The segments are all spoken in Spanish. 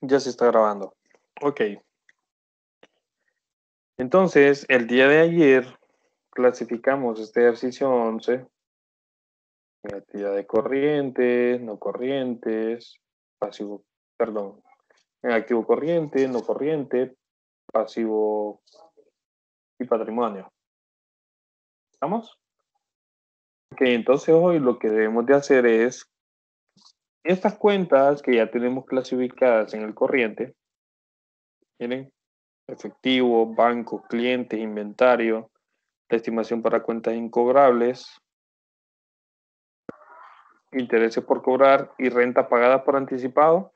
Ya se está grabando. Ok. Entonces, el día de ayer clasificamos este ejercicio 11 en actividad de corrientes, no corrientes, pasivo, perdón, en activo corriente, no corriente, pasivo y patrimonio. ¿Estamos? Ok, entonces hoy lo que debemos de hacer es estas cuentas que ya tenemos clasificadas en el corriente, miren, efectivo, banco, clientes, inventario, la estimación para cuentas incobrables, intereses por cobrar y renta pagada por anticipado,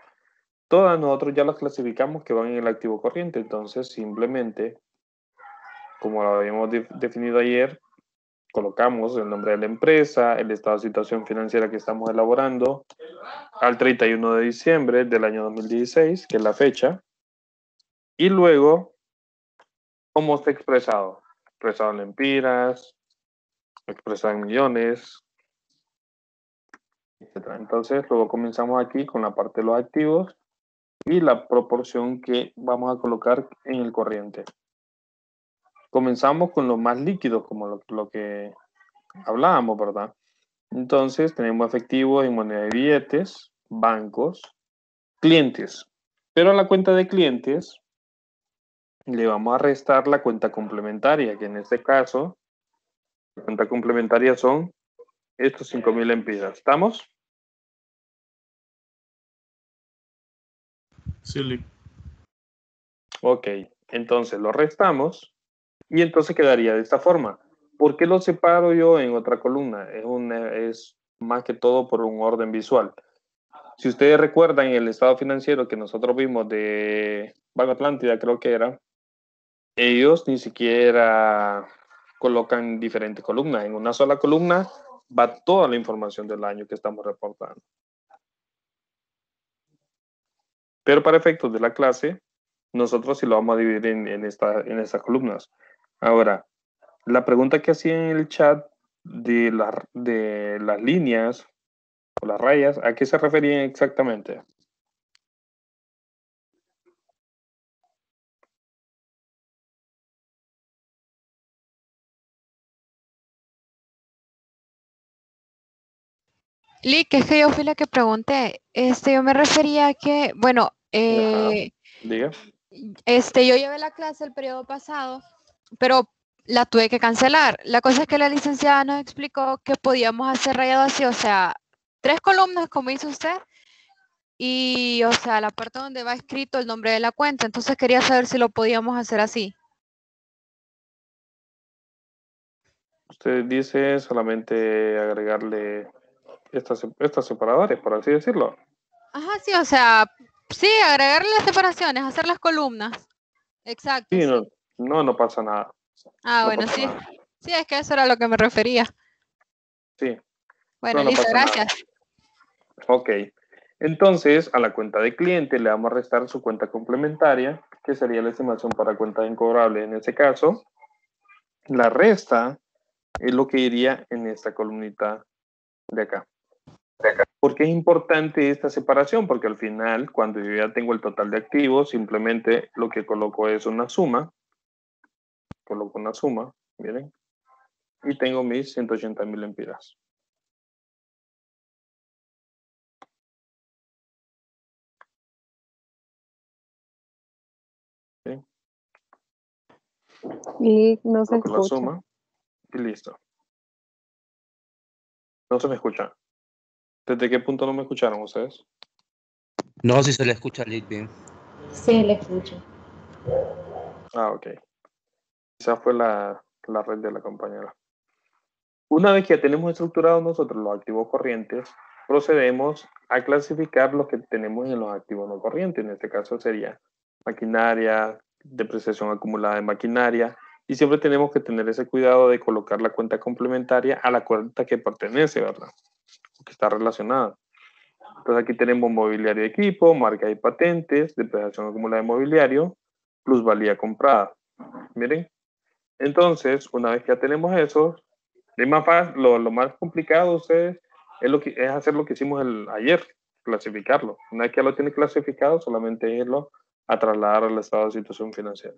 todas nosotros ya las clasificamos que van en el activo corriente. Entonces, simplemente, como lo habíamos definido ayer, colocamos el nombre de la empresa, el estado de situación financiera que estamos elaborando al 31 de diciembre del año 2016, que es la fecha, y luego, cómo está expresado. Expresado en lempiras, expresado en millones, etc. Entonces, luego comenzamos aquí con la parte de los activos y la proporción que vamos a colocar en el corriente. Comenzamos con los más líquidos, como lo que hablábamos, ¿verdad? Entonces tenemos efectivo en moneda de billetes, bancos, clientes. Pero a la cuenta de clientes le vamos a restar la cuenta complementaria, que en este caso, la cuenta complementaria son estos 5,000 lempiras. ¿Estamos? Sí. Ok, entonces lo restamos y entonces quedaría de esta forma. ¿Por qué lo separo yo en otra columna? Es más que todo por un orden visual. Si ustedes recuerdan el estado financiero que nosotros vimos de Banco Atlántida, creo que era, ellos ni siquiera colocan diferentes columnas. En una sola columna va toda la información del año que estamos reportando. Pero para efectos de la clase, nosotros sí lo vamos a dividir en estas columnas. Ahora, la pregunta que hacía en el chat de las líneas o las rayas, ¿a qué se referían exactamente? Lick, es que yo fui la que pregunté. Yo me refería a que, bueno, Ajá, diga. yo llevé la clase el periodo pasado, pero la tuve que cancelar. La cosa es que la licenciada nos explicó que podíamos hacer rayado así, o sea, 3 columnas como hizo usted y, o sea, la parte donde va escrito el nombre de la cuenta. Entonces quería saber si lo podíamos hacer así. Usted dice solamente agregarle estas separadores, por así decirlo. Ajá, sí, o sea, sí, agregarle las separaciones, hacer las columnas. Exacto, Sí, sí. no pasa nada. Ah, No bueno, pasa sí. nada. Sí, es que eso era a lo que me refería. Sí, Bueno, no listo, pasa nada. gracias. Ok. Entonces, a la cuenta de cliente le vamos a restar su cuenta complementaria, que sería la estimación para cuenta incobrable en ese caso. La resta es lo que iría en esta columnita de acá. ¿Por qué es importante esta separación? Porque al final, cuando yo ya tengo el total de activos, simplemente lo que coloco es una suma. Coloco una suma, miren, y tengo mis 180,000 lempiras. ¿Sí? Y no se Coloco la escucha. suma y listo. No se me escucha. ¿Desde qué punto no me escucharon ustedes? No, si se le escucha Lick bien. Sí, le escucho. Ah, ok. Esa fue la red de la compañera. Una vez que ya tenemos estructurados nosotros los activos corrientes, procedemos a clasificar los que tenemos en los activos no corrientes. En este caso sería maquinaria, depreciación acumulada de maquinaria, y siempre tenemos que tener ese cuidado de colocar la cuenta complementaria a la cuenta que pertenece, ¿verdad? O que está relacionada. Entonces aquí tenemos mobiliario de equipo, marca y patentes, depreciación acumulada de mobiliario, plusvalía comprada. Miren. Entonces, una vez que ya tenemos eso, es más fácil, lo más complicado ustedes es hacer lo que hicimos ayer. clasificarlo. Una vez que ya lo tiene clasificado, solamente irlo a trasladar al estado de situación financiera.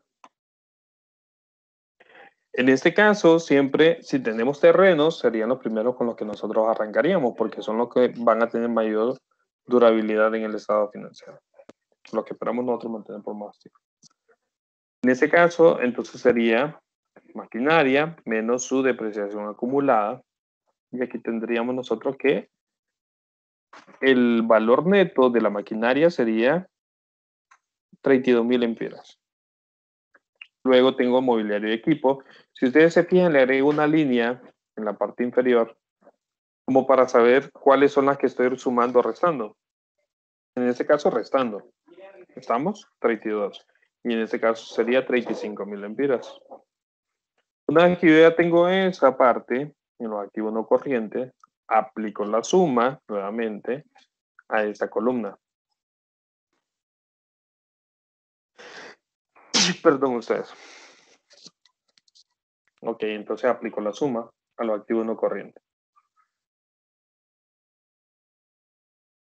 En este caso, siempre, si tenemos terrenos, serían los primeros con los que nosotros arrancaríamos, porque son los que van a tener mayor durabilidad en el estado financiero. Lo que esperamos nosotros mantener por más tiempo. En ese caso, entonces sería maquinaria menos su depreciación acumulada. Y aquí tendríamos nosotros que el valor neto de la maquinaria sería 32.000 lempiras. Luego tengo mobiliario y equipo. Si ustedes se fijan, le agrego una línea en la parte inferior como para saber cuáles son las que estoy sumando o restando. En este caso, restando. ¿Estamos? 32. Y en este caso sería 35.000 lempiras. Una vez que yo ya tengo esa parte, en los activos no corrientes, aplico la suma nuevamente a esa columna. Perdón ustedes. Ok, entonces aplico la suma a los activos no corrientes.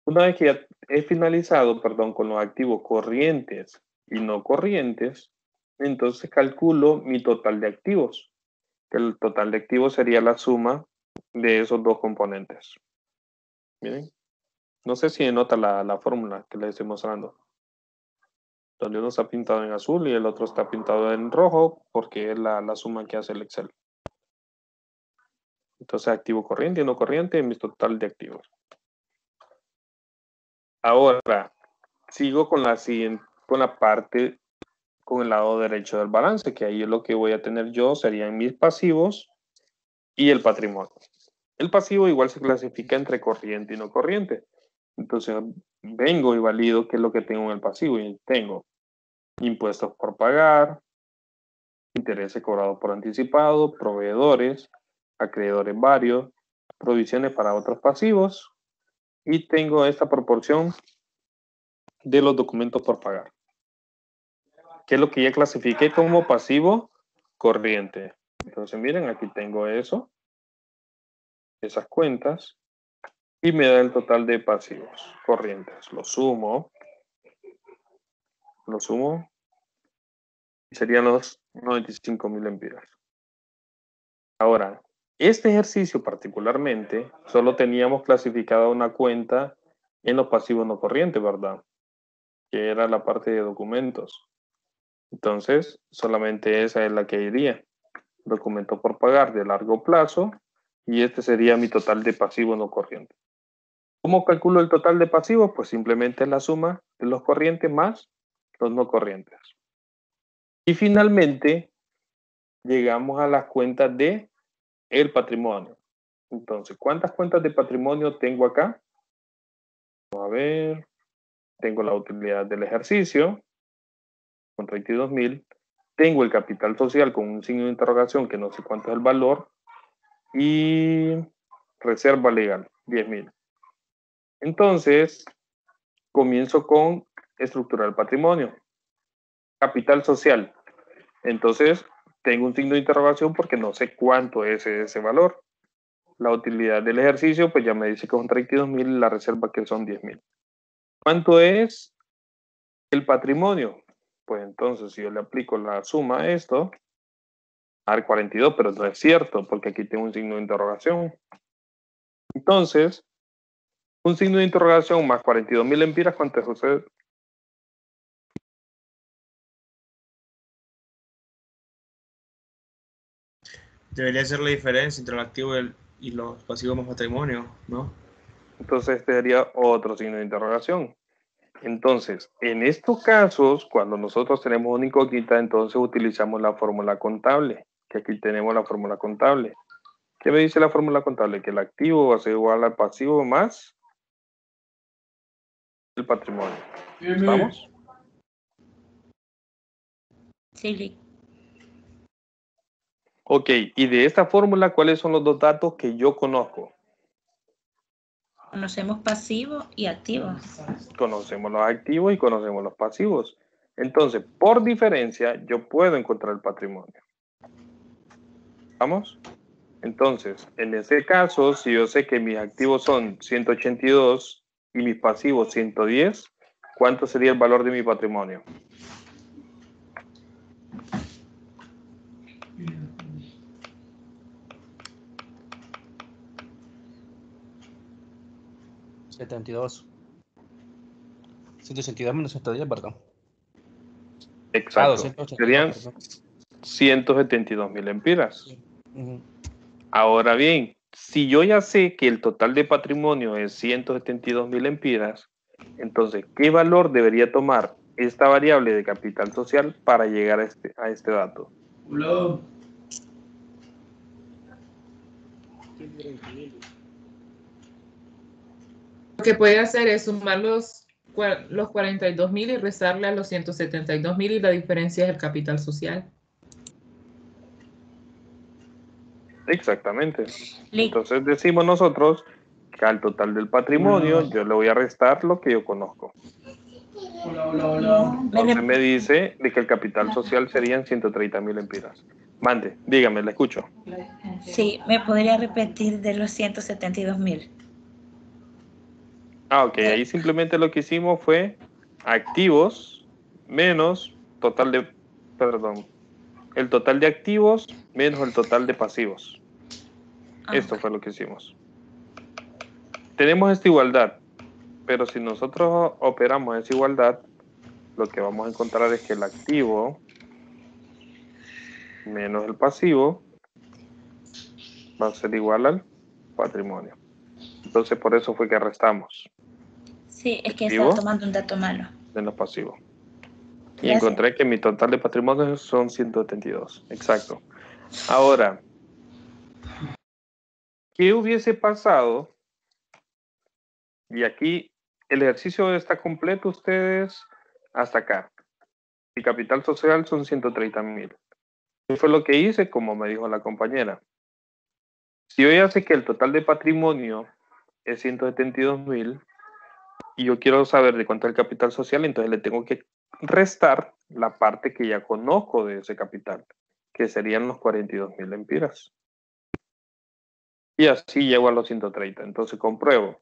Una vez que ya he finalizado, con los activos corrientes y no corrientes, entonces calculo mi total de activos. El total de activos sería la suma de esos dos componentes. Miren, no sé si nota la fórmula que les estoy mostrando. Donde uno está pintado en azul y el otro está pintado en rojo porque es la suma que hace el Excel. Entonces, activo corriente y no corriente, mi total de activos. Ahora, sigo con la siguiente, con la parte, con el lado derecho del balance, que ahí es lo que voy a tener yo, serían mis pasivos y el patrimonio. El pasivo igual se clasifica entre corriente y no corriente. Entonces, vengo y valido qué es lo que tengo en el pasivo. Y tengo impuestos por pagar, intereses cobrados por anticipado, proveedores, acreedores varios, provisiones para otros pasivos y tengo esta proporción de los documentos por pagar, que es lo que ya clasifiqué como pasivo corriente. Entonces miren, aquí tengo eso, esas cuentas y me da el total de pasivos corrientes. Lo sumo y serían los 95.000 lempiras. Ahora, este ejercicio particularmente, solo teníamos clasificada una cuenta en los pasivos no corrientes, ¿verdad? Que era la parte de documentos. Entonces, solamente esa es la que iría. Documento por pagar de largo plazo y este sería mi total de pasivos no corrientes. ¿Cómo calculo el total de pasivos? Pues simplemente es la suma de los corrientes más los no corrientes. Y finalmente, llegamos a las cuentas de el patrimonio. Entonces, ¿cuántas cuentas de patrimonio tengo acá? Vamos a ver. Tengo la utilidad del ejercicio con 32.000. Tengo el capital social con un signo de interrogación que no sé cuánto es el valor. Y reserva legal, 10.000. Entonces, comienzo con estructurar el patrimonio. Capital social. Entonces, tengo un signo de interrogación porque no sé cuánto es ese valor. La utilidad del ejercicio, pues ya me dice que son 32.000, la reserva que son 10.000. ¿Cuánto es el patrimonio? Pues entonces, si yo le aplico la suma a esto, a dar 42, pero no es cierto, porque aquí tengo un signo de interrogación. Entonces, un signo de interrogación más 42.000 lempiras, ¿cuánto es, José? Debería ser la diferencia entre el activo y los pasivos más patrimonio, ¿no? Entonces, este sería otro signo de interrogación. Entonces, en estos casos, cuando nosotros tenemos una incógnita, entonces utilizamos la fórmula contable, que aquí tenemos la fórmula contable. ¿Qué me dice la fórmula contable? Que el activo va a ser igual al pasivo más el patrimonio. ¿Estamos? Sí, Ok, y de esta fórmula, ¿cuáles son los dos datos que yo conozco? conocemos pasivos y activos. Conocemos los activos y conocemos los pasivos. Entonces, por diferencia, yo puedo encontrar el patrimonio. ¿Vamos? Entonces, en este caso, si yo sé que mis activos son 182 y mis pasivos 110, ¿cuánto sería el valor de mi patrimonio? $72. 162 menos 110, perdón. Exacto. 282, Serían perdón. 172.000 lempiras. Ujú. Ahora bien, si yo ya sé que el total de patrimonio es 172.000 lempiras, entonces, ¿qué valor debería tomar esta variable de capital social para llegar a este dato? Lo que puede hacer es sumar los 42.000 y restarle a los 172.000 y la diferencia es el capital social. Exactamente. Lic, Entonces decimos nosotros que al total del patrimonio yo le voy a restar lo que yo conozco. Entonces me dice de que el capital social serían 130.000 lempiras. Mande, dígame, le escucho. sí, me podría repetir de los 172.000. Ah, ok, ahí simplemente lo que hicimos fue activos menos total de, perdón, el total de activos menos el total de pasivos. Esto fue lo que hicimos. Tenemos esta igualdad, pero si nosotros operamos esa igualdad, lo que vamos a encontrar es que el activo menos el pasivo va a ser igual al patrimonio. Entonces por eso fue que restamos Sí, es que activo estaba tomando un dato malo. menos pasivo. Y Gracias. encontré que mi total de patrimonio son 172. Exacto. Ahora, ¿qué hubiese pasado? Y aquí el ejercicio está completo, ustedes, hasta acá. El capital social son 130.000. ¿Qué fue lo que hice? Como me dijo la compañera. Si yo ya sé que el total de patrimonio es 172.000 y yo quiero saber de cuánto es el capital social, entonces le tengo que restar la parte que ya conozco de ese capital, que serían los 42.000 lempiras. Y así llego a los 130. Entonces compruebo.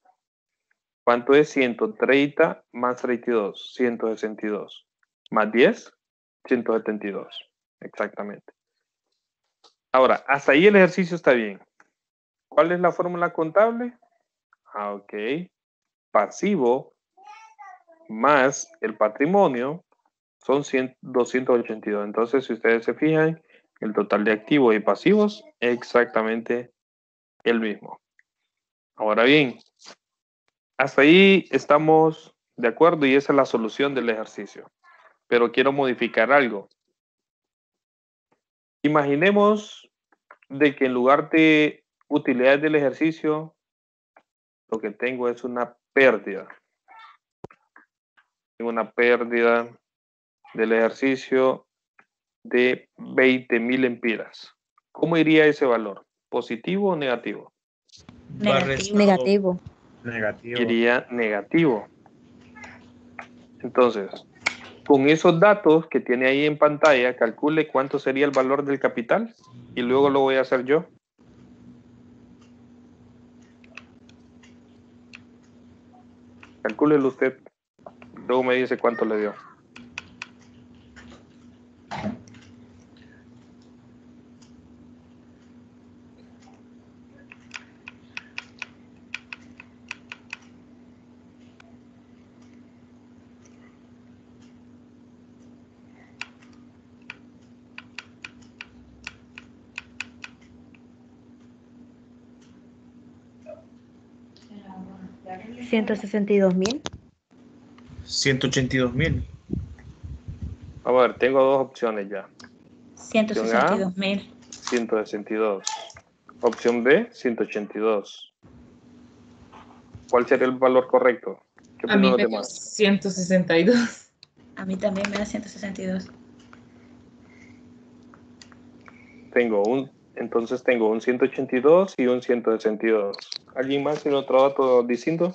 ¿Cuánto es 130 más 32? 162. Más 10, 172. Exactamente. Ahora, hasta ahí el ejercicio está bien. ¿Cuál es la fórmula contable? Ah, ok. Pasivo más el patrimonio son 282. Entonces, si ustedes se fijan, el total de activos y pasivos es exactamente el mismo. Ahora bien, hasta ahí estamos de acuerdo y esa es la solución del ejercicio. Pero quiero modificar algo. Imaginemos de que en lugar de utilidades del ejercicio, lo que tengo es una pérdida. Tengo una pérdida del ejercicio de 20.000 lempiras. ¿Cómo iría ese valor? ¿Positivo o negativo? Negativo. Negativo. Iría negativo. Entonces, con esos datos que tiene ahí en pantalla, calcule cuánto sería el valor del capital y luego lo voy a hacer yo. Calcúlelo usted. Luego me dice cuánto le dio. $162.000. 182.000. A ver, tengo dos opciones ya. 162.000. 162. Opción B, 182. ¿Cuál sería el valor correcto? ¿Qué A mí opinan los me dio demás? 162. A mí también me da 162. Entonces tengo un 182 y un 162. ¿Alguien más tiene otro dato distinto?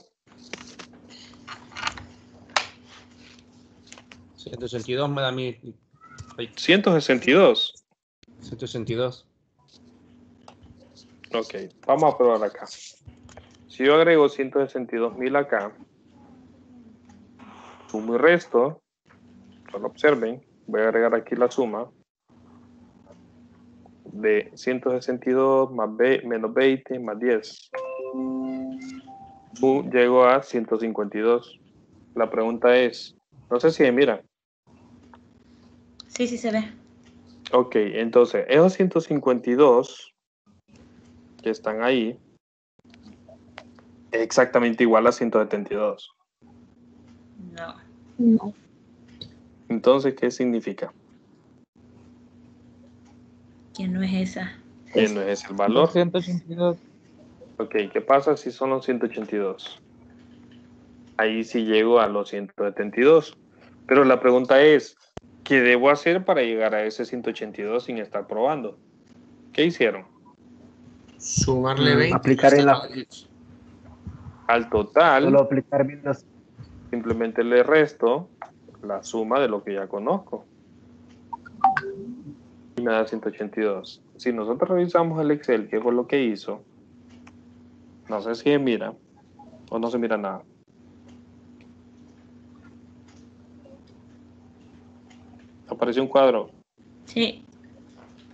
162 me da mi... 162. 162. Ok, vamos a probar acá. Si yo agrego 162.000 acá, Sumo y resto. Solo observen. Voy a agregar aquí la suma de 162 menos 20 más 10. Llego a 152. La pregunta es, no sé si me miran. Sí, sí se ve. Ok, entonces, esos 152 que están ahí, es exactamente igual a 172. No. No. Entonces, ¿qué significa? Que no es esa. Que no es el valor. 182. Ok, ¿qué pasa si son los 182? Ahí sí llego a los 172. Pero la pregunta es, ¿qué debo hacer para llegar a ese 182 sin estar probando? ¿Qué hicieron? Sumarle 20. Aplicar en la... Al total, Solo aplicar bien las... simplemente le resto la suma de lo que ya conozco. Y me da 182. Si nosotros revisamos el Excel, ¿qué fue lo que hizo? No sé si se mira o no se mira nada. Apareció un cuadro. Sí.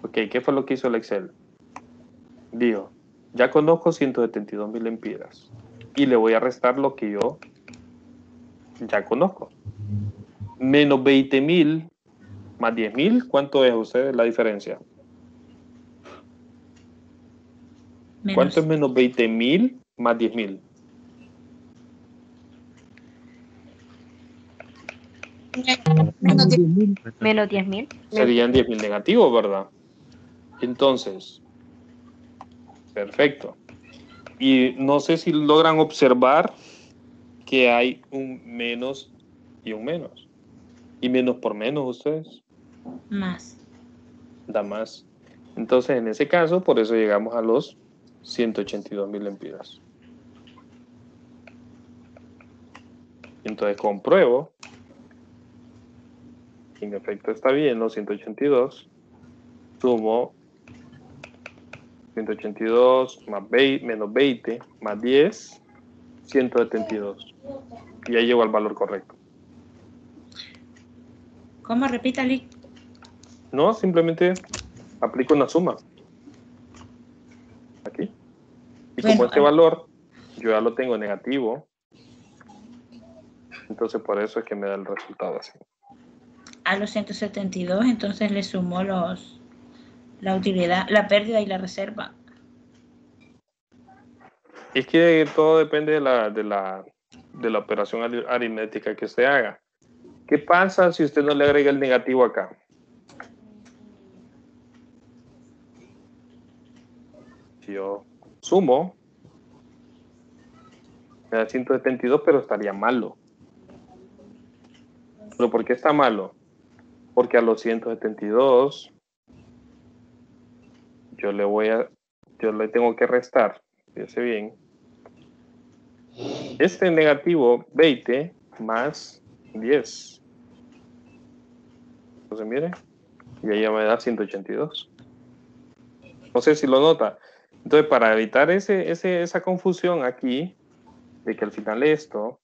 Ok, ¿qué fue lo que hizo el Excel? Dijo, ya conozco 172.000 lempiras y le voy a restar lo que yo ya conozco. Menos 20.000 más 10.000, ¿cuánto es ustedes la diferencia? Menos. ¿Cuánto es menos 20.000 más 10.000? Menos 10.000. Serían 10.000 negativos, ¿verdad? Entonces, perfecto. Y no sé si logran observar que hay un menos y un menos. Y menos por menos, ustedes. Más. Da más. Entonces, en ese caso, por eso llegamos a los 182.000 lempiras. Entonces, compruebo. En efecto, está bien los 182. Sumo 182 más 20, menos 20 más 10, 172. Y ahí llego al valor correcto. ¿Cómo? Repítale. No, simplemente aplico una suma. Aquí. Y como Bueno, este valor yo ya lo tengo negativo, entonces por eso es que me da el resultado así. a los 172, entonces le sumó la utilidad, la pérdida y la reserva. Es que todo depende de la operación aritmética que usted haga. ¿Qué pasa si usted no le agrega el negativo acá? Si yo sumo, me da 172, pero estaría malo. ¿Pero por qué está malo? Porque a los 172 yo le tengo que restar, fíjese bien, este negativo 20 más 10. Entonces mire, y ahí ya me da 182. No sé si lo nota. Entonces, para evitar esa confusión aquí, de que al final esto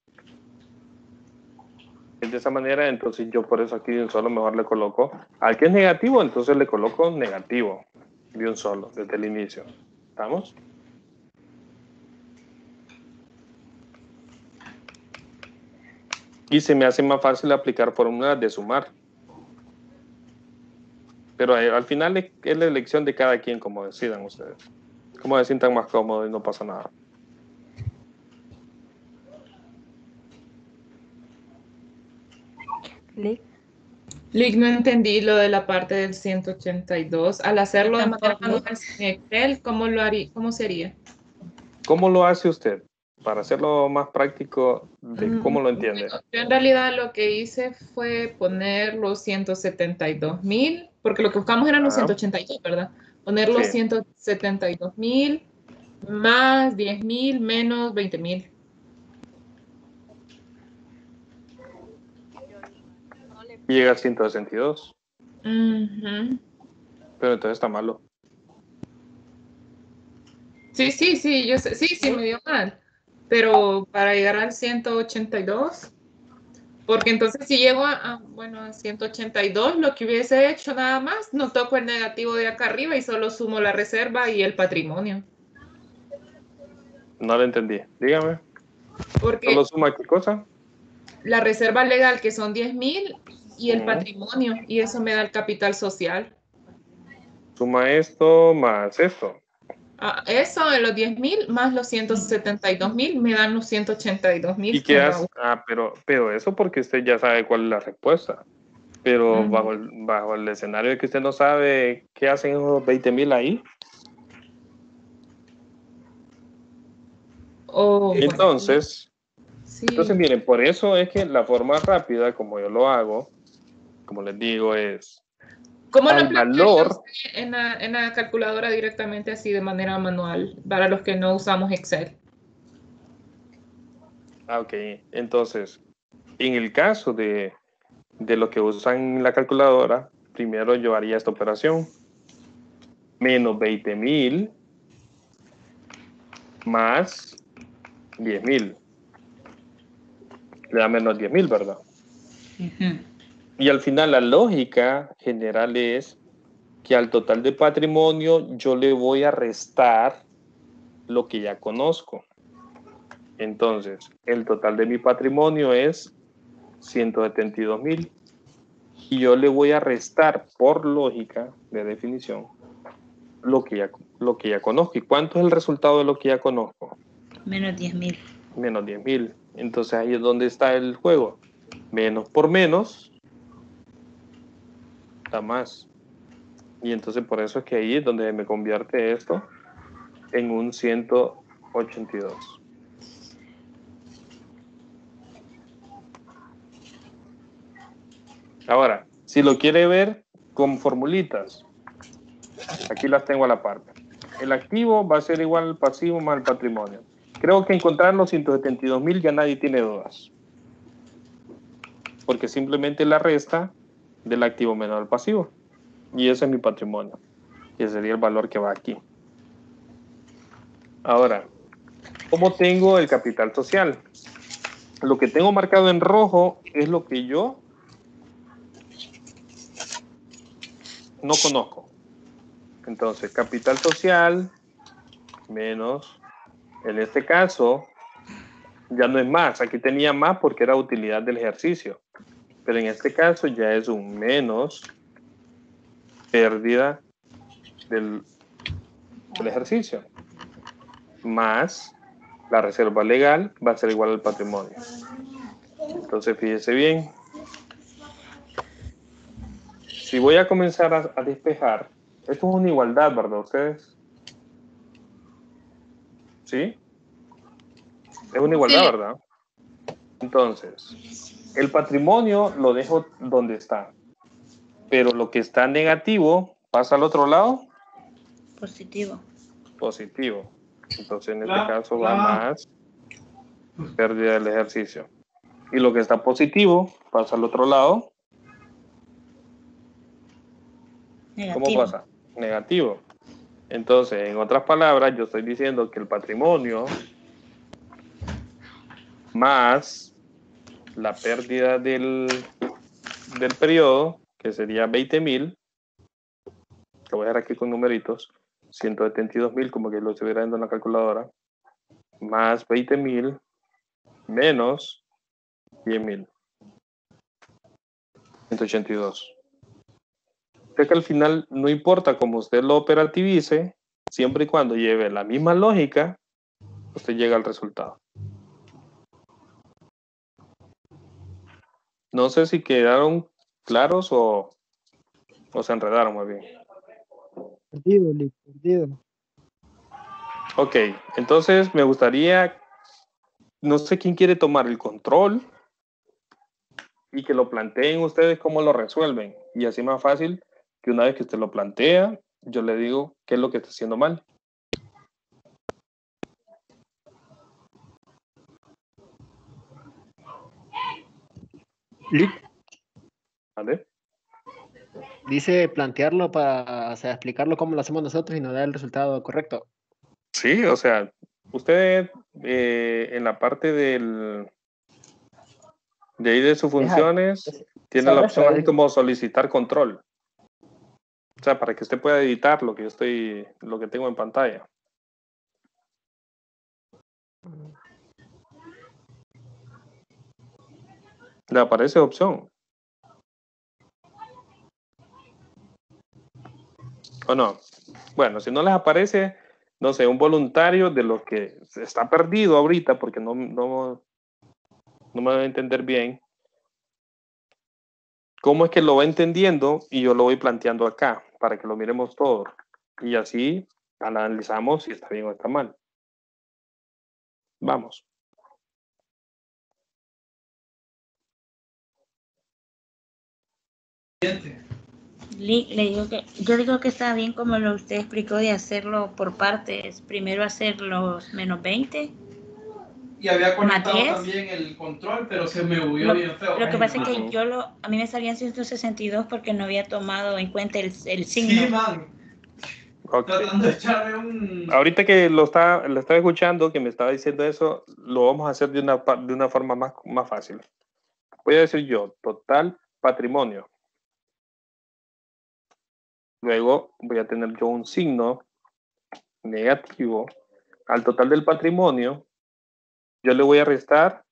es de esa manera, entonces yo por eso aquí de un solo mejor le coloco, al que es negativo, entonces le coloco negativo de un solo, desde el inicio. ¿Estamos? Y se me hace más fácil aplicar fórmulas de sumar. Pero al final es la elección de cada quien, como decidan ustedes. Como se sientan más cómodos y no pasa nada. Lick. Lick, no entendí lo de la parte del 182. Al hacerlo de manera manual en Excel, ¿cómo lo haría? ¿Cómo sería? ¿Cómo lo hace usted? Para hacerlo más práctico, de cómo lo entiende. Yo en realidad lo que hice fue poner los 172.000, porque lo que buscamos eran los 182, ¿verdad? Poner los Sí. 172.000 más 10.000 menos 20.000. Y llega a 162. Ujú. Pero entonces está malo. Sí, yo sé, sí, me dio mal. Pero para llegar al 182, Porque entonces si llego bueno, a 182, lo que hubiese hecho nada más, no toco el negativo de acá arriba y solo sumo la reserva y el patrimonio. No lo entendí. Dígame. Porque ¿Solo suma qué cosa? la reserva legal, que son 10,000, y el Ujú. patrimonio, y eso me da el capital social. Suma esto más esto. Eso de los 10,000 más los 172,000 me dan los 182,000 ¿Y qué con la hace? Pero eso porque usted ya sabe cuál es la respuesta. Pero Ujú. bajo el escenario de que usted no sabe qué hacen esos 20,000 ahí. Entonces, sí. Entonces, miren, por eso es que la forma rápida, como yo lo hago, como les digo, es ¿Cómo lo al plantea valor. usted en la calculadora directamente así de manera manual para los que no usamos Excel? Ok, entonces, en el caso de los que usan la calculadora, primero yo haría esta operación. Menos 20,000 más 10,000. Le da menos 10,000, ¿verdad? Ujú. Y al final la lógica general es que al total de patrimonio yo le voy a restar lo que ya conozco. Entonces, el total de mi patrimonio es 172,000 y yo le voy a restar por lógica de definición lo que ya conozco. ¿Y cuánto es el resultado de lo que ya conozco? Menos 10,000. Menos 10,000. Entonces ahí es donde está el juego. Menos por menos da más. Y entonces por eso es que ahí es donde me convierte esto en un 182. Ahora, si lo quiere ver con formulitas, aquí las tengo a la parte. El activo va a ser igual al pasivo más el patrimonio. Creo que encontrar los 172,000 ya nadie tiene dudas. Porque simplemente la resta del activo menos el pasivo. Y ese es mi patrimonio. Y ese sería el valor que va aquí. Ahora, ¿cómo tengo el capital social? Lo que tengo marcado en rojo es lo que yo no conozco. Entonces, capital social menos, en este caso, ya no es más. Aquí tenía más porque era utilidad del ejercicio. Pero en este caso ya es un menos pérdida del ejercicio. Más la reserva legal va a ser igual al patrimonio. Entonces, fíjese bien. Si voy a comenzar a despejar, esto es una igualdad, ¿verdad? ¿Ustedes? ¿Sí? Es una igualdad, Sí. ¿verdad? Entonces, el patrimonio lo dejo donde está. Pero lo que está negativo pasa al otro lado. Positivo. Positivo. Entonces, en este caso va más pérdida del ejercicio. Y lo que está positivo pasa al otro lado. Negativo. ¿Cómo pasa? Negativo. Entonces, en otras palabras, yo estoy diciendo que el patrimonio más la pérdida del periodo, que sería 20,000, lo voy a dejar aquí con numeritos, 172,000, como que lo estuviera viendo en la calculadora, más 20,000 menos 10,000. 182. Creo que al final no importa cómo usted lo operativice, siempre y cuando lleve la misma lógica, usted llega al resultado. No sé si quedaron claros o se enredaron muy bien. Perdido, Lick, perdido. Ok, entonces me gustaría, no sé quién quiere tomar el control y que lo planteen ustedes cómo lo resuelven. Y así más fácil que una vez que usted lo plantea, yo le digo qué es lo que está haciendo mal. Lick, ¿Vale? dice plantearlo para, o sea, explicarlo cómo lo hacemos nosotros y nos da el resultado correcto. Sí, o sea, usted en la parte del De ahí de sus funciones, tiene esa la opción así referencia. como solicitar control. O sea, para que usted pueda editar lo que lo que tengo en pantalla. Le aparece opción. ¿O no? Bueno, si no les aparece, no sé, un voluntario de lo que está perdido ahorita, porque no me va a entender bien, cómo es que lo va entendiendo y yo lo voy planteando acá, para que lo miremos todo. Y así analizamos si está bien o está mal. Vamos. Le digo que, yo digo que está bien como lo usted explicó de hacerlo por partes. Primero hacer los menos 20. Y había conectado 10. también el control, pero se me movió bien feo. Lo que pasa es que Ujú. a mí me salían 162 porque no había tomado en cuenta el signo. Sí, man. Ok. Tratando de echarme un... Ahorita que lo estaba escuchando, que me estaba diciendo eso, lo vamos a hacer de una forma más fácil. Voy a decir yo, total patrimonio. Luego voy a tener yo un signo negativo. Al total del patrimonio, yo le voy a restar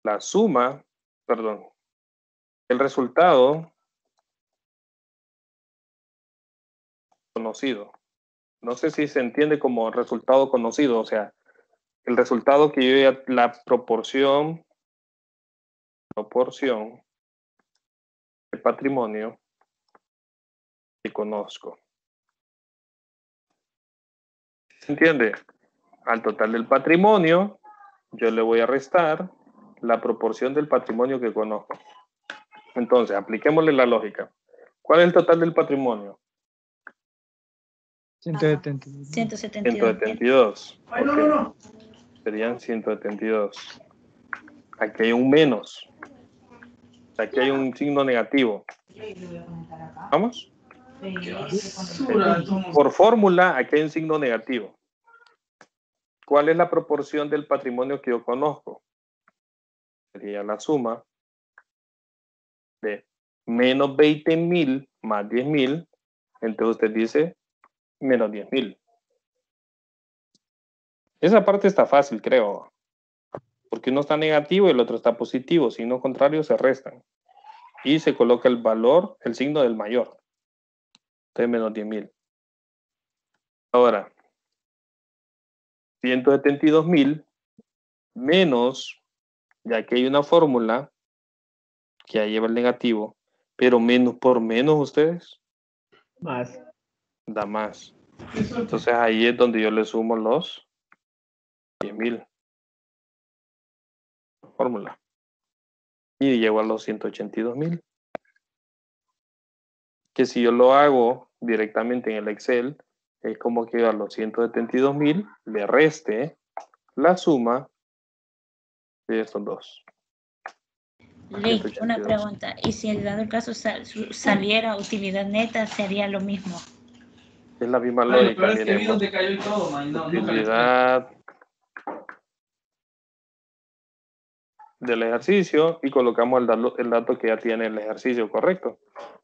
la suma, perdón, el resultado conocido. No sé si se entiende como resultado conocido, o sea, el resultado que yo ya, la proporción de patrimonio que conozco. ¿Se entiende? Al total del patrimonio, yo le voy a restar la proporción del patrimonio que conozco. Entonces, apliquémosle la lógica. ¿Cuál es el total del patrimonio? 172. 172. 172. Ay, Ok. no. Serían 172. Aquí hay un menos. Aquí hay un signo negativo. ¿Vamos? Qué basura. Por fórmula, aquí hay un signo negativo. ¿Cuál es la proporción del patrimonio que yo conozco? Sería la suma de menos 20.000 más 10.000. Entonces usted dice menos 10.000. Esa parte está fácil, creo. Porque uno está negativo y el otro está positivo. Signo contrario se restan. Y se coloca el valor, el signo del mayor. Entonces menos 10.000. Ahora, 172.000 menos, ya que hay una fórmula que ahí lleva el negativo, pero menos por menos ustedes Más. da más. Entonces ahí es donde yo le sumo los 10.000. Fórmula. Y llego a los 182.000. Que si yo lo hago directamente en el Excel, es como que a los 172.000 le reste la suma de estos dos. Lee, una 182. pregunta. ¿Y si en dado el caso saliera utilidad neta, sería lo mismo? Es la misma Lo lógica. peor es que vi Miremos. donde cayó y todo, man. No, Utilidad del ejercicio y colocamos el dato que ya tiene el ejercicio, correcto.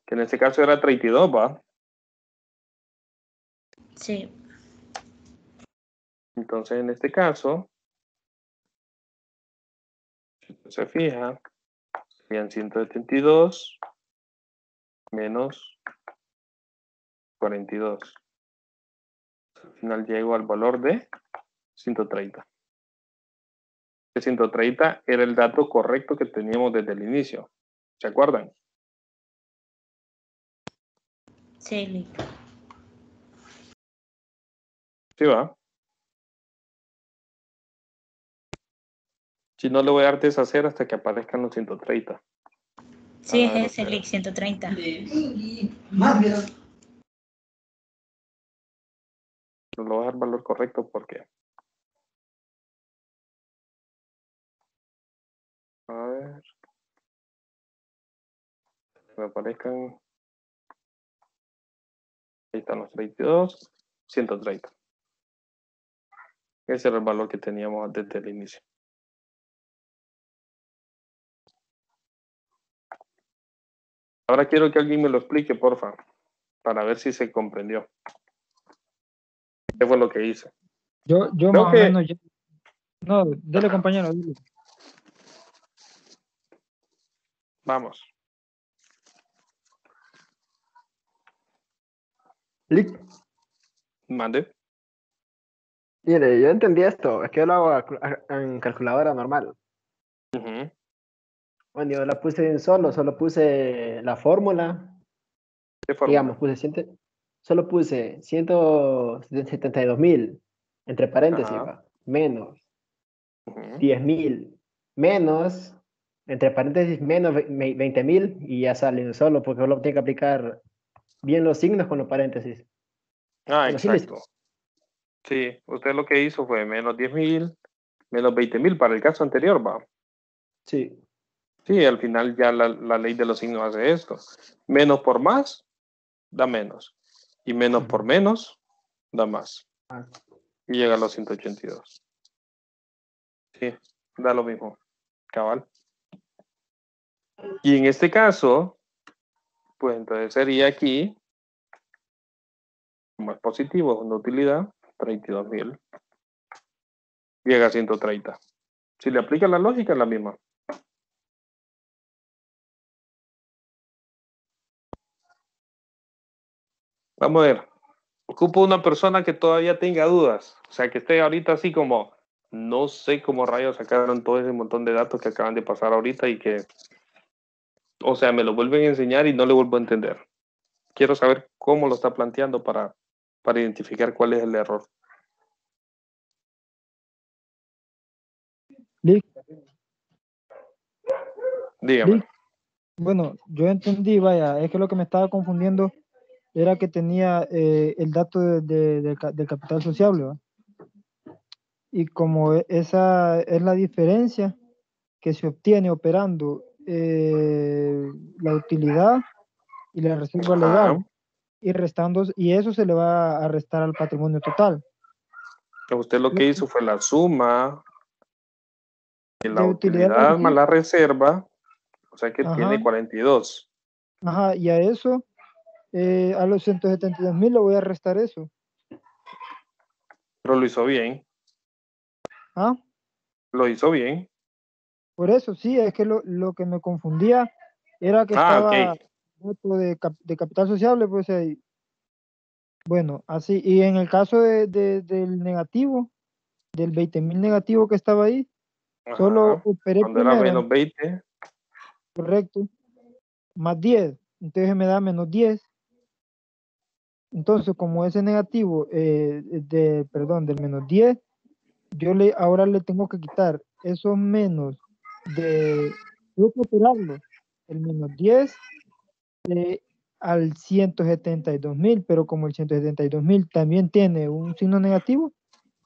Que en este caso era 32, ¿va? Sí. Entonces en este caso, si usted se fija, serían 172 menos 42. Al final llego al valor de 130. El 130 era el dato correcto que teníamos desde el inicio. ¿Se acuerdan? Sí, Lee. Sí, va. Si no, le voy a dar deshacer hasta que aparezcan los 130. Sí, A ver, es ese, Lee, 130. Más bien. le voy a dar valor correcto porque... A ver. Que me aparezcan... Ahí están los 32, 130. Ese era el valor que teníamos desde el inicio. Ahora quiero que alguien me lo explique, porfa, para ver si se comprendió. ¿Qué fue lo que hice? Yo Creo más o que- menos. No, dele, compañero. Dele. Vamos. Lic. Mande. Mire, yo entendí esto, es que yo lo hago en calculadora normal. Ujú. Bueno, yo la puse en solo puse la fórmula, ¿Qué fórmula? digamos, solo puse 172.000, entre paréntesis, Ajá. va, menos Ujú. 10.000, menos, entre paréntesis, menos 20.000, y ya sale solo, porque solo tiene que aplicar bien los signos con los paréntesis. Ah, Bueno, sí, listo. exacto. Sí, usted lo que hizo fue menos 10.000, menos 20.000 para el caso anterior, va. Sí. Sí, al final ya la ley de los signos hace esto. Menos por más, da menos. Y menos por menos, da más. Ah. Y llega a los 182. Sí, da lo mismo. Cabal. Y en este caso, pues entonces sería aquí, como es positivo, es una utilidad, 32.000. Llega a 130. Si le aplica la lógica, es la misma. Vamos a ver. Ocupo una persona que todavía tenga dudas. O sea, que esté ahorita así como, no sé cómo rayos sacaron todo ese montón de datos que acaban de pasar ahorita y que, o sea, me lo vuelven a enseñar y no le vuelvo a entender. Quiero saber cómo lo está planteando para identificar cuál es el error. Lic, Dígame. Lic. Bueno, yo entendí, vaya, es que lo que me estaba confundiendo era que tenía el dato del capital sociable, ¿va? Y como esa es la diferencia que se obtiene operando la utilidad y la reserva legal, Ajá. y restando, y eso se le va a restar al patrimonio total. Usted lo que hizo fue la suma de la De utilidad utilidad más sí. la reserva, o sea que Ajá. tiene 42. Ajá, y a eso, a los 172.000 le voy a restar eso. Pero lo hizo bien. ¿Ah? Lo hizo bien. Por eso, sí, es que lo que me confundía era que estaba Ok. dato de capital sociable, pues ahí. Bueno, así, y en el caso del negativo, del 20.000 negativo que estaba ahí, solo Ajá. operé Cuando era primero, menos 20. correcto, más 10, entonces me da menos 10. Entonces, como ese negativo, del menos 10, ahora le tengo que quitar esos menos tengo que operarlo, el menos 10 al 172.000, pero como el 172.000 también tiene un signo negativo,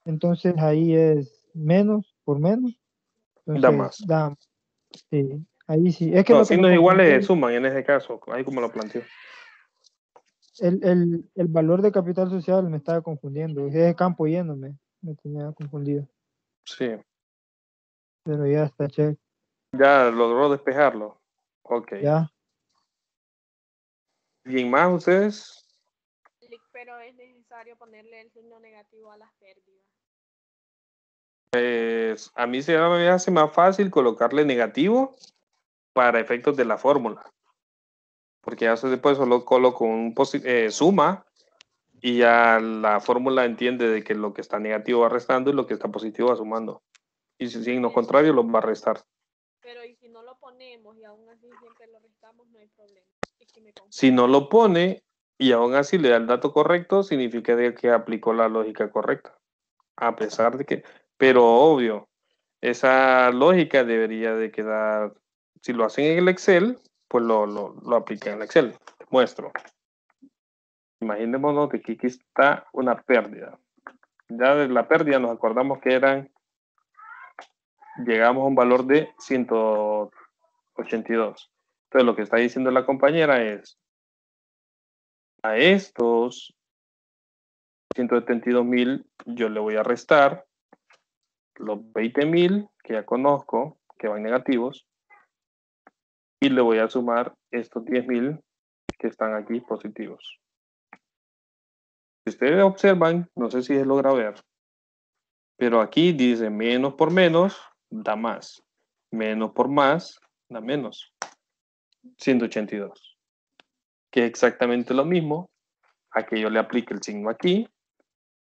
entonces ahí es menos por menos, Da entonces más. da, sí, ahí sí, es que No, lo que me signos iguales confundió se suman en ese caso, ahí como lo planteó. el valor de capital social me estaba confundiendo, ese campo lleno me tenía confundido, Sí. pero ya está chévere, Ya logró despejarlo. Ok. ya. ¿Bien más ustedes? Pero es necesario ponerle el signo negativo a las pérdidas. Pues a mí se me hace más fácil colocarle negativo para efectos de la fórmula. Porque ya después solo coloco un suma y ya la fórmula entiende de que lo que está negativo va restando y lo que está positivo va sumando. Y si signo contrario lo va a restar. Pero y si no lo ponemos y aún así siempre lo restamos, no hay problema. Es que me confundo. Si no lo pone y aún así le da el dato correcto, significa de que aplicó la lógica correcta. A pesar de que, pero obvio, esa lógica debería de quedar, si lo hacen en el Excel, pues lo aplican en el Excel. Te muestro. Imaginémonos que aquí está una pérdida. Ya de la pérdida nos acordamos que llegamos a un valor de 182. Entonces lo que está diciendo la compañera es, a estos 172.000 yo le voy a restar los 20.000 que ya conozco, que van negativos, y le voy a sumar estos 10.000 que están aquí positivos. Si ustedes observan, no sé si se logra ver, pero aquí dice menos por menos da más. Menos por más da menos. 182. Que es exactamente lo mismo a que yo le aplique el signo aquí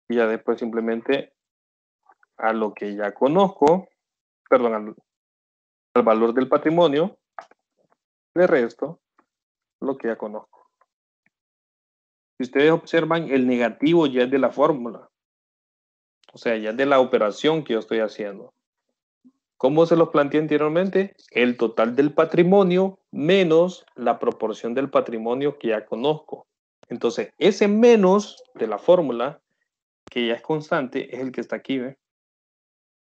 y ya después simplemente a lo que ya conozco, perdón, al valor del patrimonio, le resto lo que ya conozco. Si ustedes observan, el negativo ya es de la fórmula. O sea, ya es de la operación que yo estoy haciendo. ¿Cómo se los planteé anteriormente? El total del patrimonio menos la proporción del patrimonio que ya conozco. Entonces, ese menos de la fórmula, que ya es constante, es el que está aquí, ¿ve?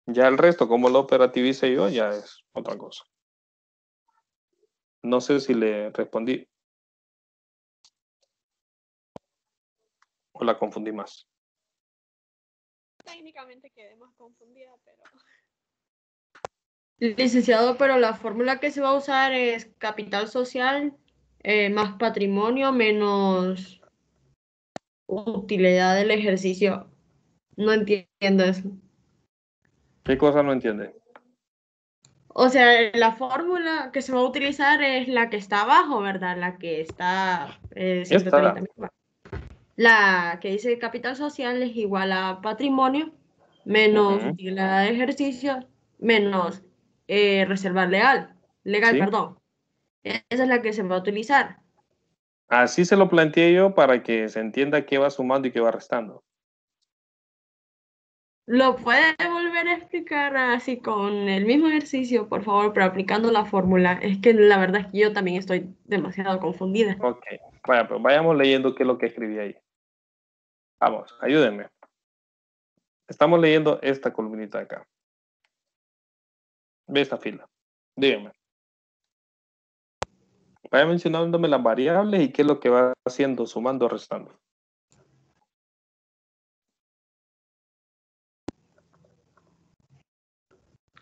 Ya el resto, como lo operativice yo, ya es otra cosa. No sé si le respondí o la confundí más. Técnicamente quedé más confundida, pero... Licenciado, pero la fórmula que se va a usar es capital social más patrimonio menos utilidad del ejercicio. No entiendo eso. ¿Qué cosa no entiende? O sea, la fórmula que se va a utilizar es la que está abajo, ¿verdad? La que está 130.000. La que dice capital social es igual a patrimonio menos utilidad de ejercicio menos reserva legal, ¿Sí? perdón. Esa es la que se va a utilizar. Así se lo planteé yo para que se entienda qué va sumando y qué va restando. ¿Lo puede volver a explicar así con el mismo ejercicio, por favor, pero aplicando la fórmula? Es que la verdad es que yo también estoy demasiado confundida. Ok, vaya, pues vayamos leyendo qué es lo que escribí ahí. Vamos, ayúdenme. Estamos leyendo esta columnita de acá. Ve esta fila. Díganme. Vaya mencionándome las variables y qué es lo que va haciendo, sumando o restando.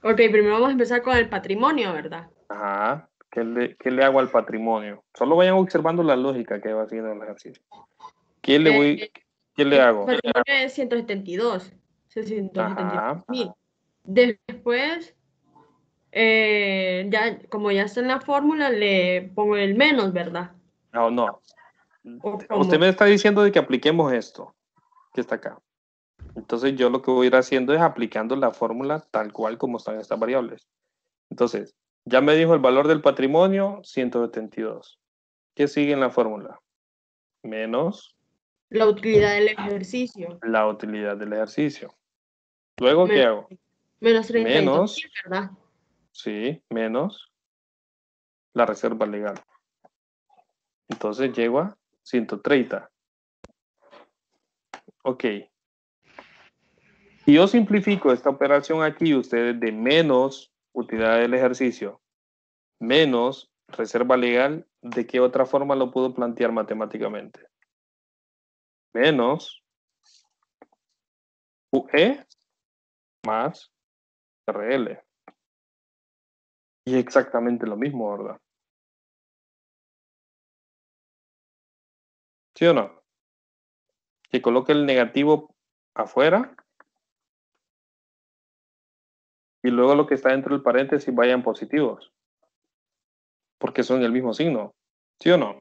Ok, primero vamos a empezar con el patrimonio, ¿verdad? Ajá. ¿Qué le hago al patrimonio? Solo vayan observando la lógica que va haciendo el ejercicio. ¿Qué le hago? El patrimonio es 172. 672 Ajá. mil. Después, ya, como ya está en la fórmula, le pongo el menos, ¿verdad? No, no. ¿O Usted cómo? me está diciendo de que apliquemos esto, que está acá. Entonces yo lo que voy a ir haciendo es aplicando la fórmula tal cual como están estas variables. Entonces, ya me dijo el valor del patrimonio, 172. ¿Qué sigue en la fórmula? Menos La utilidad del ejercicio. la utilidad del ejercicio. Luego, ¿qué hago? Menos 32.000, Menos, ¿verdad? sí, menos la reserva legal. Entonces llego a 130. Ok. Si yo simplifico esta operación aquí, ustedes de menos utilidad del ejercicio, menos reserva legal, ¿de qué otra forma lo puedo plantear matemáticamente? Menos UE más RL. Y exactamente lo mismo, ¿verdad? ¿Sí o no? Que coloque el negativo afuera y luego lo que está dentro del paréntesis vayan positivos. Porque son el mismo signo. ¿Sí o no?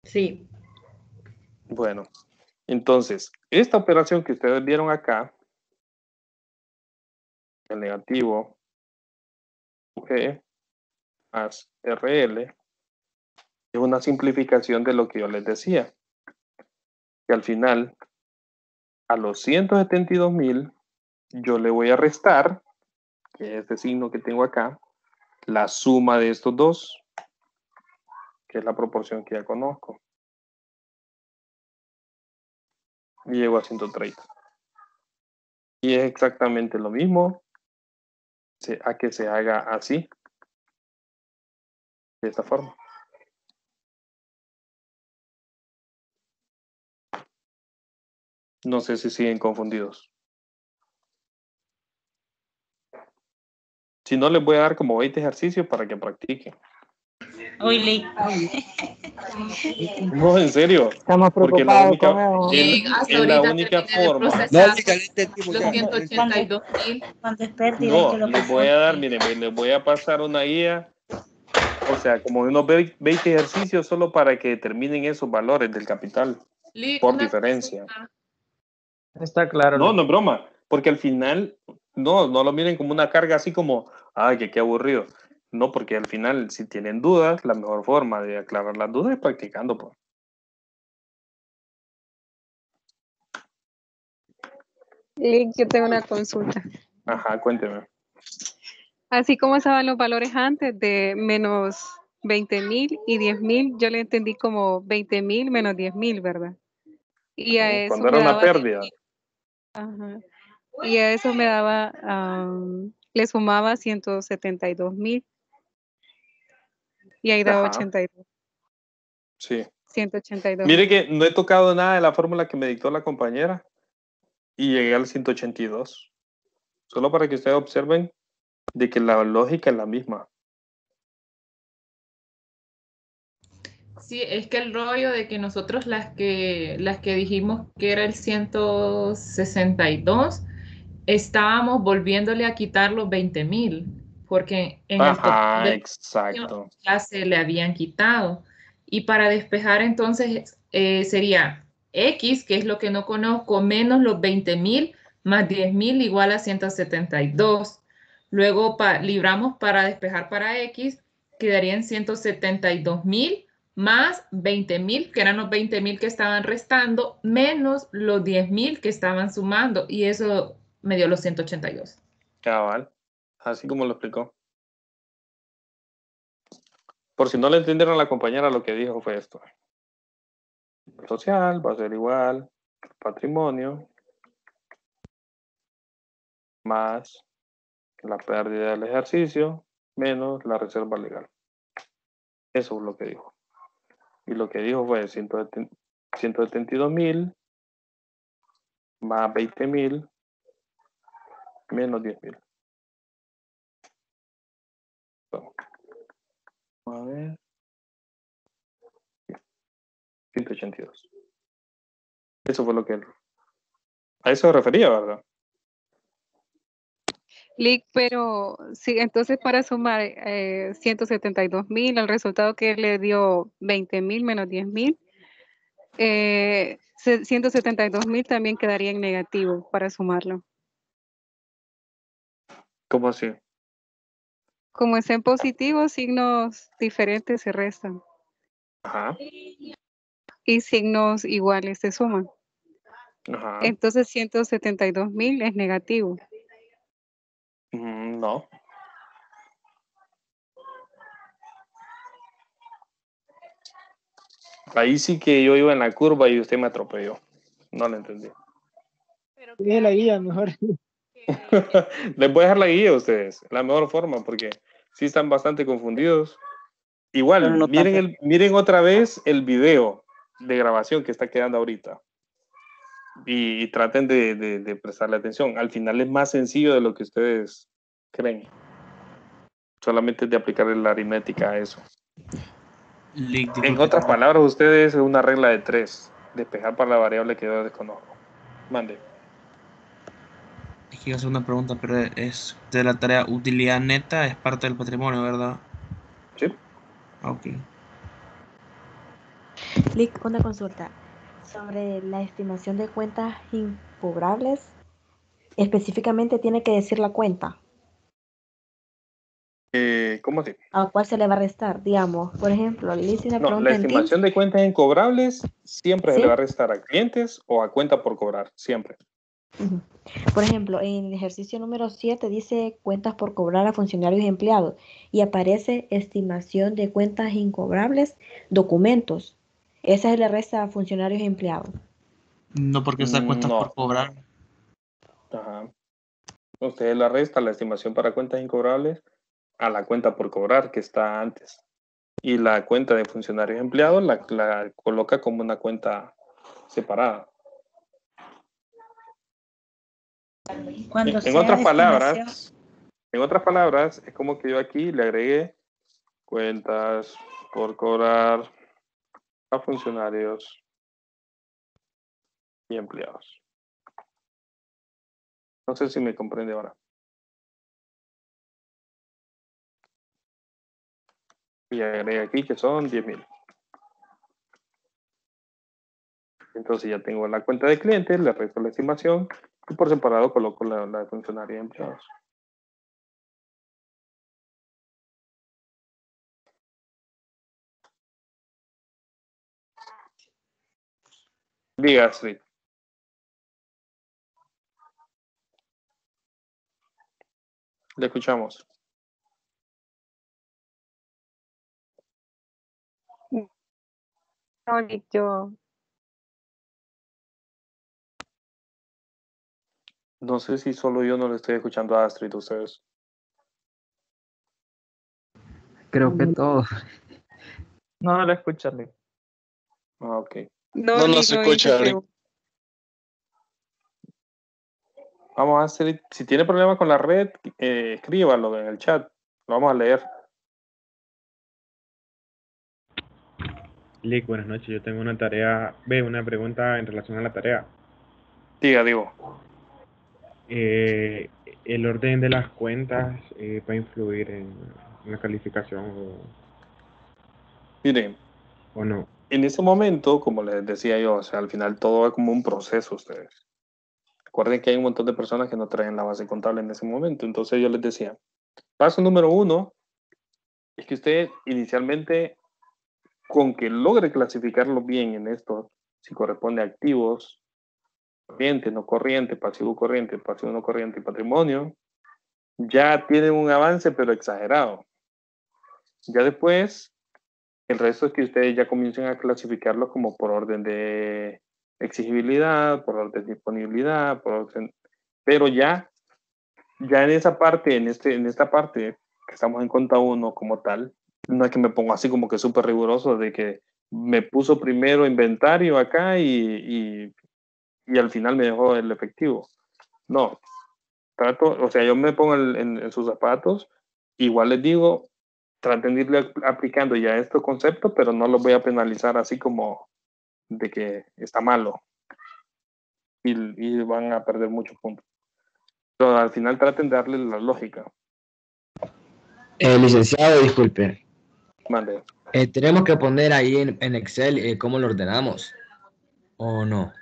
Sí. Bueno, entonces, esta operación que ustedes vieron acá, el negativo UE más RL, es una simplificación de lo que yo les decía. Que al final, a los 172.000, yo le voy a restar, que es este signo que tengo acá, la suma de estos dos, que es la proporción que ya conozco. Y llego a 130. Y es exactamente lo mismo a que se haga así, de esta forma. No sé si siguen confundidos. Si no, les voy a dar como 20 ejercicios para que practiquen. Uy, Lick. No, en serio. Estamos Porque la preocupados única, con eso. Sí, hasta es la ahorita única terminé de forma. procesar No, Lick, este tipo los que- 182.000. Cuando es pérdida, No, que lo les voy a dar, presente. miren, les voy a pasar una guía, o sea, como unos 20 ejercicios solo para que determinen esos valores del capital Lick, por una diferencia. consulta. Está claro. No, Lick. no es broma, porque al final, no lo miren como una carga así como, ay, que qué aburrido. No, porque al final, si tienen dudas, la mejor forma de aclarar las dudas es practicando, pues. Lick, yo tengo una consulta. Ajá, cuénteme. Así como estaban los valores antes de menos 20.000 y 10.000, yo le entendí como 20.000 menos 10.000, ¿verdad? Y a eso Cuando me era una daba pérdida. 10.000. Ajá. Y a eso me daba, le sumaba 172.000 y ahí daba Ajá, 82, sí. 182.000. Mire que no he tocado nada de la fórmula que me dictó la compañera y llegué al 182. Solo para que ustedes observen de que la lógica es la misma. Sí, es que el rollo de que nosotros las que dijimos que era el 162, estábamos volviéndole a quitar los 20.000, porque en el total Ajá, del exacto. ya se le habían quitado. Y para despejar entonces sería X, que es lo que no conozco, menos los 20.000 más 10.000 igual a 172. Luego libramos para despejar para X, quedarían 172.000 más 20.000, que eran los 20.000 que estaban restando, menos los 10.000 que estaban sumando, y eso me dio los 182. Cabal. Así como lo explicó. Por si no le entendieron a la compañera, lo que dijo fue esto. El social va a ser igual patrimonio más la pérdida del ejercicio menos la reserva legal. Eso es lo que dijo. Y lo que dijo fue 172.000 más 20.000 menos 10.000. Vamos a ver. 182. Eso fue lo que él. A eso se refería, ¿verdad? Lick, pero sí, entonces para sumar 172.000, el resultado que le dio 20.000 menos 10.000, 172.000 también quedaría en negativo para sumarlo. ¿Cómo así? Como es en positivo, signos diferentes se restan Ajá. y signos iguales se suman. Ajá. Entonces 172.000 es negativo. No. Ahí sí que yo iba en la curva y usted me atropelló. No lo entendí. Dije la guía mejor. Les voy a dejar la guía a ustedes, la mejor forma, porque sí están bastante confundidos. Igual, Pero no miren otra vez el video de grabación que está quedando ahorita. Y traten de prestarle atención. Al final es más sencillo de lo que ustedes creen. Solamente es de aplicarle la aritmética a eso. Lick, En disculpe, otras palabras, ustedes es una regla de 3. Despejar para la variable que yo desconozco. Mande. es que iba a hacer una pregunta, pero es de la tarea utilidad neta, es parte del patrimonio, ¿verdad? ¿Sí? Ok. Lick, una consulta sobre la estimación de cuentas incobrables. Específicamente tiene que decir la cuenta. ¿Cómo así? ¿A cuál se le va a restar? Digamos, por ejemplo, le hice una No, pregunta la en Teams. estimación de cuentas incobrables siempre se ¿Sí? le va a restar a clientes o a cuenta por cobrar, siempre. Ujú. Por ejemplo, en el ejercicio número 7 dice cuentas por cobrar a funcionarios y empleados y aparece estimación de cuentas incobrables, documentos. Esa se le resta a funcionarios y empleados. No porque está cuentas No. por cobrar. Ajá. Usted la resta la estimación para cuentas incobrables a la cuenta por cobrar que está antes. Y la cuenta de funcionarios y empleados la coloca como una cuenta separada. Cuando En sea otras estimación, palabras, En otras palabras, es como que yo aquí le agregué cuentas por cobrar a funcionarios y empleados. No sé si me comprende ahora. Y agregué aquí que son 10,000. Entonces ya tengo la cuenta de clientes, le resto la estimación y por separado coloco la de funcionarios y empleados. Diga, Astrid. Le escuchamos. No, Lick, yo. No sé si solo yo no le estoy escuchando a Astrid, ustedes. Creo que todo. No la escucharle. Ah, ok. No, Lick, se no escucha, dice que- Lick. Vamos a hacer, si tiene problemas con la red, escríbalo en el chat. Lo vamos a leer. Lick, buenas noches. Yo tengo una pregunta en relación a la tarea. Diga, digo. ¿El orden de las cuentas va a influir en la calificación Miren, o no? en ese momento, como les decía yo, o sea, al final todo va como un proceso ustedes. Recuerden que hay un montón de personas que no traen la base contable en ese momento. Entonces yo les decía, paso número 1 es que usted inicialmente, con que logre clasificarlo bien en esto, si corresponde a activos, corriente, no corriente, pasivo no corriente y patrimonio, ya tienen un avance pero exagerado. Ya después, el resto es que ustedes ya comiencen a clasificarlo como por orden de exigibilidad, por orden de disponibilidad, por orden, pero ya en esa parte, en esta parte que estamos en cuenta 1 como tal, no es que me pongo así como que súper riguroso de que me puso primero inventario acá y al final me dejó el efectivo. No, trato, o sea, yo me pongo en sus zapatos, igual les digo, traten de irle aplicando ya estos conceptos, pero no los voy a penalizar así como de que está malo y van a perder muchos puntos. Pero al final traten de darle la lógica. Licenciado, disculpe. Mande. ¿Tenemos que poner ahí en Excel cómo lo ordenamos? ¿O no?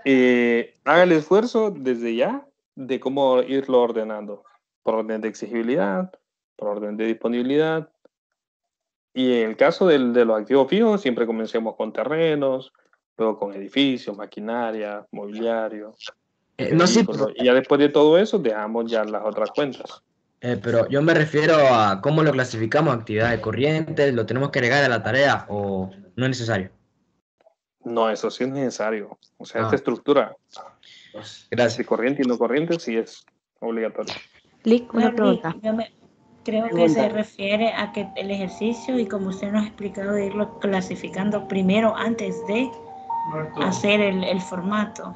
Haga el esfuerzo desde ya de cómo irlo ordenando. Por orden de exigibilidad, por orden de disponibilidad. Y en el caso de los activos fijos, siempre comencemos con terrenos, luego con edificios, maquinaria, mobiliario. No, sí, vehículos, y ya después de todo eso, dejamos ya las otras cuentas. Pero yo me refiero a cómo lo clasificamos, actividades corrientes, ¿lo tenemos que agregar a la tarea o no es necesario? No, eso sí es necesario. O sea, esta estructura Gracias. de corriente y no corriente sí es obligatorio. Lick, una pregunta. Creo que se refiere a que el ejercicio, y como usted nos ha explicado, de irlo clasificando primero antes de hacer el formato.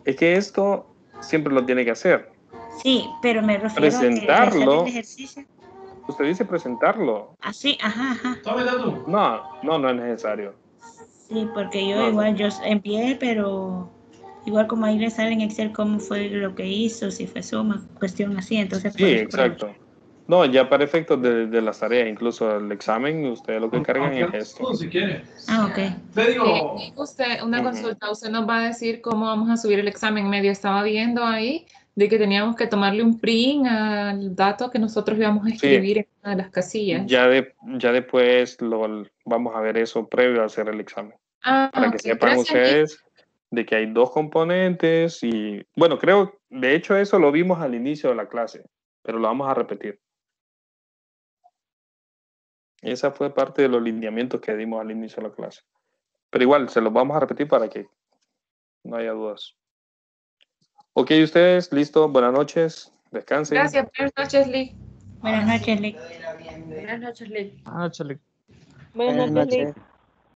Es que esto siempre lo tiene que hacer. Sí, pero me refiero presentarlo, a que el ejercicio. Usted dice presentarlo. Así, ajá. No es necesario. Sí, porque yo yo envié, pero igual como ahí le sale en Excel cómo fue lo que hizo, si fue suma, cuestión así, entonces. Sí, exacto. No, ya para efectos de las tareas, incluso el examen, usted lo que cargan es esto. Si quiere. Ok. Usted, una consulta, usted nos va a decir cómo vamos a subir el examen. Medio estaba viendo ahí de que teníamos que tomarle un print al dato que nosotros íbamos a escribir en una de las casillas. Ya después vamos a ver eso previo a hacer el examen. Para que sepan ustedes de que hay 2 componentes y, bueno, creo, de hecho eso lo vimos al inicio de la clase, pero lo vamos a repetir. Esa fue parte de los lineamientos que dimos al inicio de la clase. Pero igual, se los vamos a repetir para que no haya dudas. Ok, ustedes, listo. Buenas noches. Descansen. Gracias. Buenas noches, Lick. Buenas noches, Lick. Buenas noches, Lick. Buenas noches, Lick. Buenas noches, Lick.